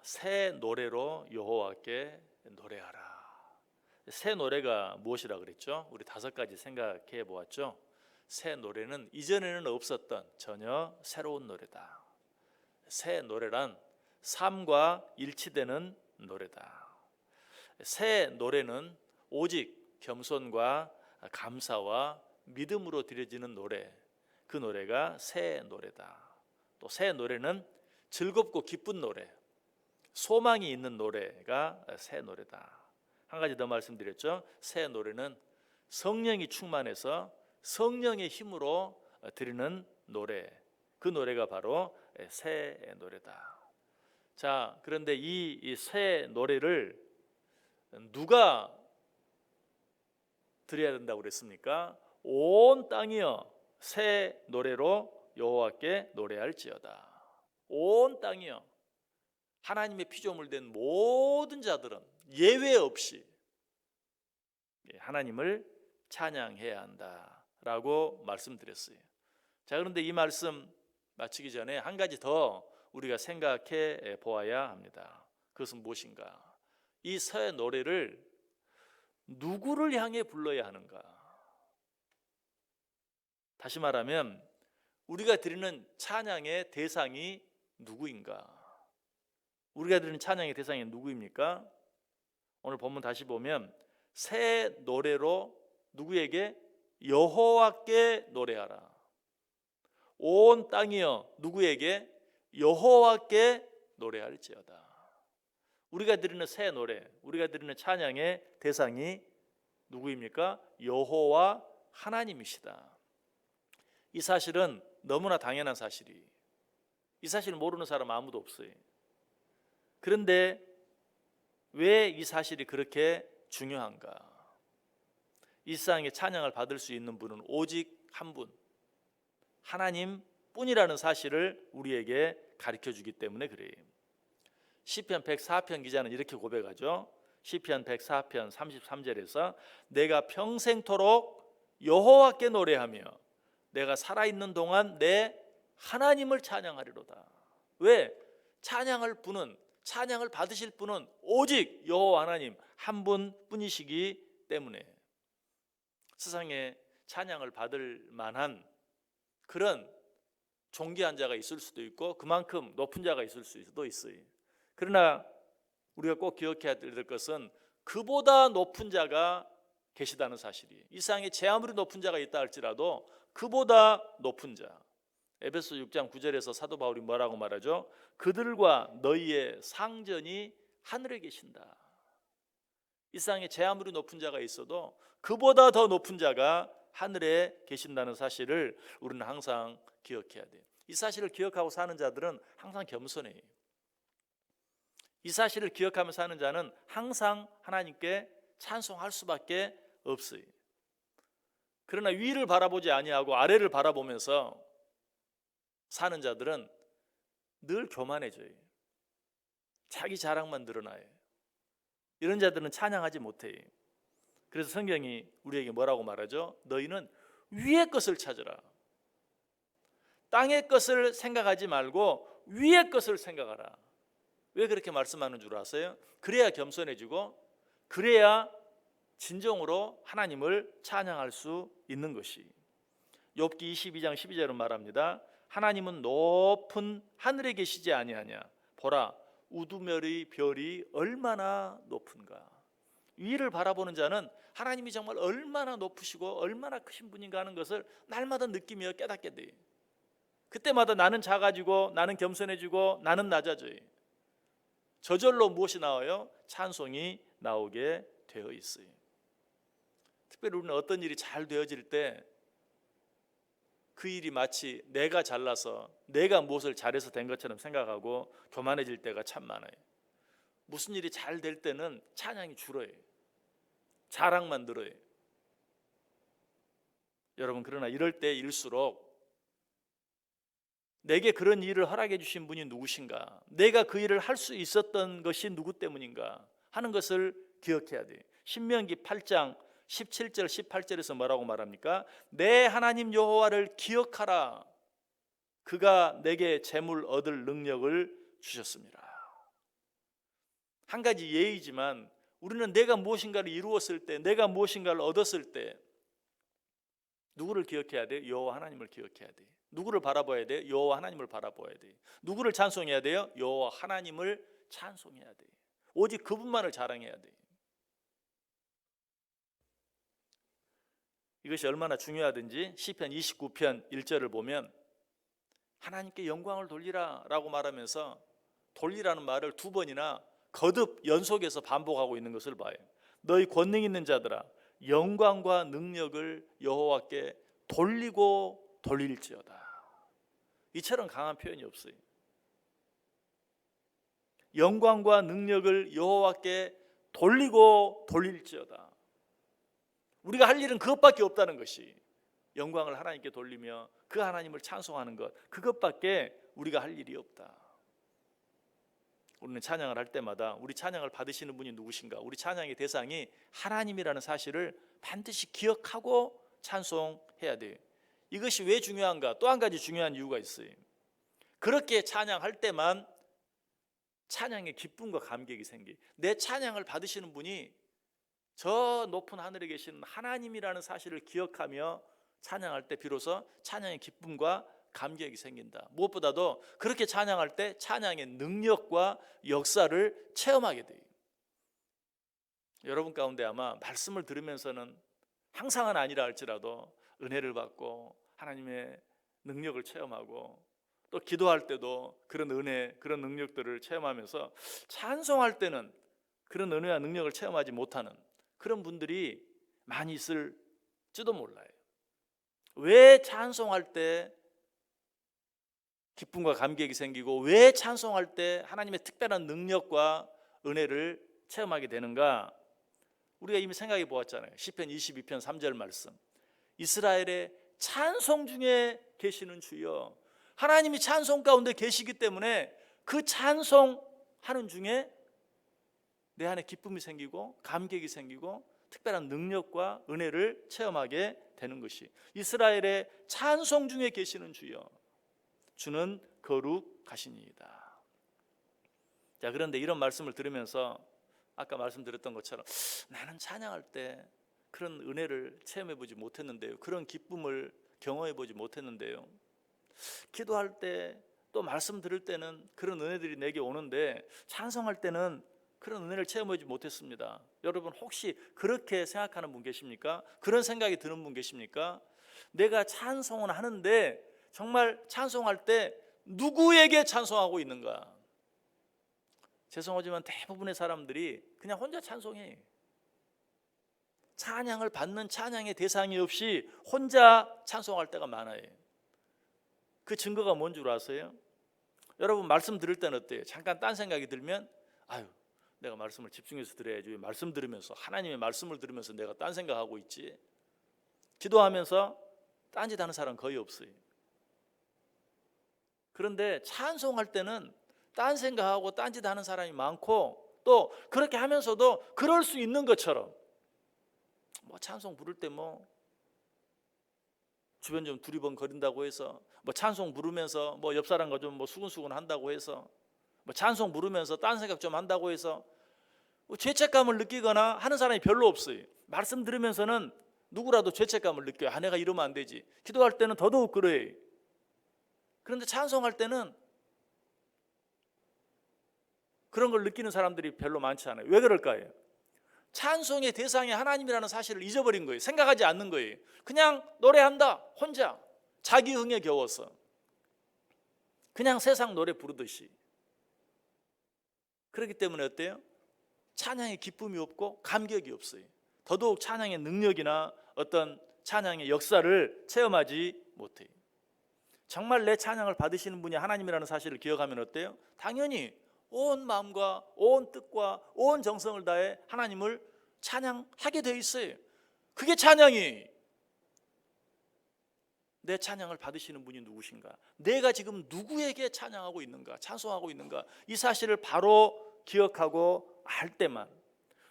새 노래로 여호와께 노래하라. 새 노래가 무엇이라 그랬죠? 우리 5가지 생각해 보았죠. 새 노래는 이전에는 없었던 전혀 새로운 노래다. 새 노래란 삶과 일치되는 노래다. 새 노래는 오직 겸손과 감사와 믿음으로 드려지는 노래, 그 노래가 새 노래다. 또 새 노래는 즐겁고 기쁜 노래, 소망이 있는 노래가 새 노래다. 한 가지 더 말씀드렸죠. 새 노래는 성령이 충만해서 성령의 힘으로 드리는 노래, 그 노래가 바로 새 노래다. 자, 그런데 이 새 노래를 누가 드려야 된다고 그랬습니까? 온 땅이여 새 노래로 여호와께 노래할지어다. 온 땅이여, 하나님의 피조물 된 모든 자들은 예외 없이 하나님을 찬양해야 한다라고 말씀드렸어요. 자, 그런데 이 말씀 마치기 전에 한 가지 더 우리가 생각해 보아야 합니다. 그것은 무엇인가? 이 새 노래를 누구를 향해 불러야 하는가? 다시 말하면 우리가 드리는 찬양의 대상이 누구인가? 우리가 드리는 찬양의 대상이 누구입니까? 오늘 본문 다시 보면 새 노래로 누구에게? 여호와께 노래하라. 온 땅이여 누구에게? 여호와께 노래할지어다. 우리가 드리는 새 노래, 우리가 드리는 찬양의 대상이 누구입니까? 여호와 하나님이시다. 이 사실은 너무나 당연한 사실이, 이 사실을 모르는 사람 아무도 없어요. 그런데 왜 이 사실이 그렇게 중요한가? 이 세상에 찬양을 받을 수 있는 분은 오직 한 분, 하나님뿐이라는 사실을 우리에게 가르쳐 주기 때문에 그래요. 시편 104편 기자는 이렇게 고백하죠. 시편 104편 33절에서 내가 평생토록 여호와께 노래하며 내가 살아있는 동안 내 하나님을 찬양하리로다. 왜? 찬양을 받으실 분은 오직 여호와 하나님 한 분뿐이시기 때문에 세상에 찬양을 받을 만한 그런 존귀한 자가 있을 수도 있고 그만큼 높은 자가 있을 수도 있어요. 그러나 우리가 꼭 기억해야 될 것은 그보다 높은 자가 계시다는 사실이에요. 이 세상에 제 아무리 높은 자가 있다 할지라도 그보다 높은 자, 에베소 6장 9절에서 사도 바울이 뭐라고 말하죠? 그들과 너희의 상전이 하늘에 계신다. 이 세상에 제 아무리 높은 자가 있어도 그보다 더 높은 자가 하늘에 계신다는 사실을 우리는 항상 기억해야 돼요. 이 사실을 기억하고 사는 자들은 항상 겸손해요. 이 사실을 기억하며 사는 자는 항상 하나님께 찬송할 수밖에 없어요. 그러나 위를 바라보지 아니하고 아래를 바라보면서 사는 자들은 늘 교만해져요. 자기 자랑만 늘어나요. 이런 자들은 찬양하지 못해요. 그래서 성경이 우리에게 뭐라고 말하죠? 너희는 위의 것을 찾으라. 땅의 것을 생각하지 말고 위의 것을 생각하라. 왜 그렇게 말씀하는 줄 아세요? 그래야 겸손해지고 그래야 진정으로 하나님을 찬양할 수 있는 것이. 욥기 22장 12절은 말합니다. 하나님은 높은 하늘에 계시지 아니하냐. 보라 우두머리 별이 얼마나 높은가. 위를 바라보는 자는 하나님이 정말 얼마나 높으시고 얼마나 크신 분인가 하는 것을 날마다 느끼며 깨닫게 돼요. 그때마다 나는 작아지고 나는 겸손해지고 나는 낮아져요. 저절로 무엇이 나와요? 찬송이 나오게 되어 있어요. 특별히 우리는 어떤 일이 잘 되어질 때 그 일이 마치 내가 잘나서 내가 무엇을 잘해서 된 것처럼 생각하고 교만해질 때가 참 많아요. 무슨 일이 잘 될 때는 찬양이 줄어요. 자랑만 늘어요. 여러분, 그러나 이럴 때일수록 내게 그런 일을 허락해 주신 분이 누구신가, 내가 그 일을 할 수 있었던 것이 누구 때문인가 하는 것을 기억해야 돼요. 신명기 8장 17절 18절에서 뭐라고 말합니까? 내 하나님 여호와를 기억하라. 그가 내게 재물 얻을 능력을 주셨습니다. 한 가지 예의지만 우리는 내가 무엇인가를 이루었을 때, 내가 무엇인가를 얻었을 때 누구를 기억해야 돼요? 여호와 하나님을 기억해야 돼요. 누구를 바라봐야 돼요? 여호와 하나님을 바라봐야 돼요. 누구를 찬송해야 돼요? 여호와 하나님을 찬송해야 돼요. 오직 그분만을 자랑해야 돼요. 이것이 얼마나 중요하든지 시편 29편 1절을 보면 하나님께 영광을 돌리라 라고 말하면서 돌리라는 말을 두 번이나 거듭 연속해서 반복하고 있는 것을 봐요. 너희 권능 있는 자들아 영광과 능력을 여호와께 돌리고 돌릴지어다. 이처럼 강한 표현이 없어요. 영광과 능력을 여호와께 돌리고 돌릴지어다. 우리가 할 일은 그것밖에 없다는 것이, 영광을 하나님께 돌리며 그 하나님을 찬송하는 것, 그것밖에 우리가 할 일이 없다. 우리는 찬양을 할 때마다 우리 찬양을 받으시는 분이 누구신가, 우리 찬양의 대상이 하나님이라는 사실을 반드시 기억하고 찬송해야 돼요. 이것이 왜 중요한가? 또 한 가지 중요한 이유가 있어요. 그렇게 찬양할 때만 찬양의 기쁨과 감격이 생겨요. 내 찬양을 받으시는 분이 저 높은 하늘에 계시는 하나님이라는 사실을 기억하며 찬양할 때 비로소 찬양의 기쁨과 감격이 생긴다. 무엇보다도 그렇게 찬양할 때 찬양의 능력과 역사를 체험하게 돼요. 여러분 가운데 아마 말씀을 들으면서는 항상은 아니라 할지라도 은혜를 받고 하나님의 능력을 체험하고 또 기도할 때도 그런 은혜, 그런 능력들을 체험하면서 찬송할 때는 그런 은혜와 능력을 체험하지 못하는 그런 분들이 많이 있을지도 몰라요. 왜 찬송할 때 기쁨과 감격이 생기고 왜 찬송할 때 하나님의 특별한 능력과 은혜를 체험하게 되는가? 우리가 이미 생각해 보았잖아요. 시편 22편 3절 말씀, 이스라엘의 찬송 중에 계시는 주여. 하나님이 찬송 가운데 계시기 때문에 그 찬송하는 중에 내 안에 기쁨이 생기고 감격이 생기고 특별한 능력과 은혜를 체험하게 되는 것이, 이스라엘의 찬송 중에 계시는 주여, 주는 거룩하시니이다. 자, 그런데 이런 말씀을 들으면서 아까 말씀드렸던 것처럼 나는 찬양할 때 그런 은혜를 체험해 보지 못했는데요, 그런 기쁨을 경험해 보지 못했는데요, 기도할 때 또 말씀 들을 때는 그런 은혜들이 내게 오는데 찬송할 때는 그런 은혜를 체험하지 못했습니다. 여러분 혹시 그렇게 생각하는 분 계십니까? 그런 생각이 드는 분 계십니까? 내가 찬송은 하는데 정말 찬송할 때 누구에게 찬송하고 있는가? 죄송하지만 대부분의 사람들이 그냥 혼자 찬송해. 찬양을 받는 찬양의 대상이 없이 혼자 찬송할 때가 많아요. 그 증거가 뭔 줄 아세요? 여러분 말씀 들을 때는 어때요? 잠깐 딴 생각이 들면 아유, 내가 말씀을 집중해서 들어야지, 왜 말씀 들으면서, 하나님의 말씀을 들으면서 내가 딴 생각하고 있지? 기도하면서 딴짓 하는 사람 거의 없어요. 그런데 찬송할 때는 딴 생각하고 딴짓 하는 사람이 많고, 또 그렇게 하면서도 그럴 수 있는 것처럼 뭐 찬송 부를 때 뭐 주변 좀 두리번 거린다고 해서, 뭐 찬송 부르면서 뭐 옆 사람과 좀 뭐 수근수근 한다고 해서, 뭐 찬송 부르면서 딴 생각 좀 한다고 해서 뭐 죄책감을 느끼거나 하는 사람이 별로 없어요. 말씀 들으면서는 누구라도 죄책감을 느껴요. 아, 내가 이러면 안 되지. 기도할 때는 더더욱 그래. 그런데 찬송할 때는 그런 걸 느끼는 사람들이 별로 많지 않아요. 왜 그럴까요? 찬송의 대상이 하나님이라는 사실을 잊어버린 거예요. 생각하지 않는 거예요. 그냥 노래한다, 혼자 자기 흥에 겨워서 그냥 세상 노래 부르듯이. 그렇기 때문에 어때요? 찬양의 기쁨이 없고 감격이 없어요. 더더욱 찬양의 능력이나 어떤 찬양의 역사를 체험하지 못해요. 정말 내 찬양을 받으시는 분이 하나님이라는 사실을 기억하면 어때요? 당연히 온 마음과 온 뜻과 온 정성을 다해 하나님을 찬양하게 돼 있어요. 그게 찬양이. 내 찬양을 받으시는 분이 누구신가? 내가 지금 누구에게 찬양하고 있는가? 찬송하고 있는가? 이 사실을 바로 기억하고 알 때만,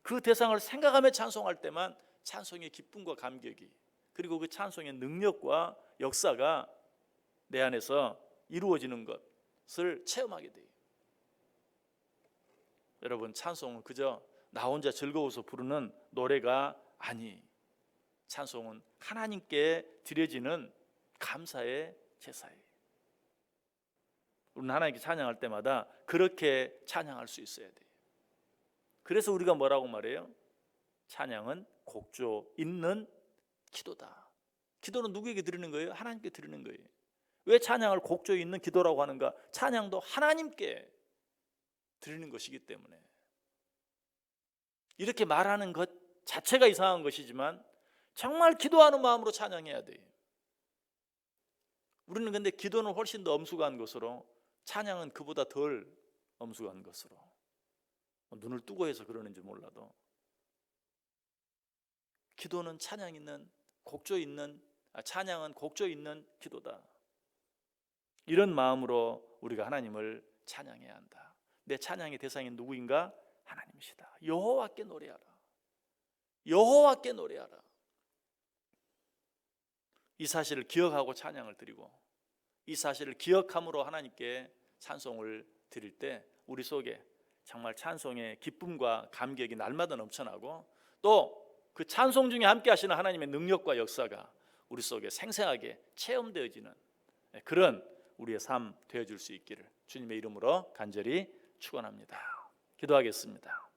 그 대상을 생각하며 찬송할 때만 찬송의 기쁨과 감격이, 그리고 그 찬송의 능력과 역사가 내 안에서 이루어지는 것을 체험하게 돼요. 여러분, 찬송은 그저 나 혼자 즐거워서 부르는 노래가 아니, 찬송은 하나님께 드려지는 감사의 제사예요. 우리는 하나님께 찬양할 때마다 그렇게 찬양할 수 있어야 돼요. 그래서 우리가 뭐라고 말해요? 찬양은 곡조 있는 기도다. 기도는 누구에게 드리는 거예요? 하나님께 드리는 거예요. 왜 찬양을 곡조 있는 기도라고 하는가? 찬양도 하나님께 드리는 것이기 때문에. 이렇게 말하는 것 자체가 이상한 것이지만 정말 기도하는 마음으로 찬양해야 돼요. 우리는 근데 기도는 훨씬 더 엄숙한 것으로, 찬양은 그보다 덜 엄숙한 것으로, 눈을 뜨고 해서 그러는지 몰라도 기도는 찬양 있는 곡조 있는, 찬양은 곡조 있는 기도다. 이런 마음으로 우리가 하나님을 찬양해야 한다. 내 찬양의 대상이 누구인가? 하나님이시다. 여호와께 노래하라. 여호와께 노래하라. 이 사실을 기억하고 찬양을 드리고, 이 사실을 기억함으로 하나님께 찬송을 드릴 때 우리 속에 정말 찬송의 기쁨과 감격이 날마다 넘쳐나고, 또 그 찬송 중에 함께 하시는 하나님의 능력과 역사가 우리 속에 생생하게 체험되어지는 그런 우리의 삶 되어줄 수 있기를 주님의 이름으로 간절히 축원합니다. 기도하겠습니다.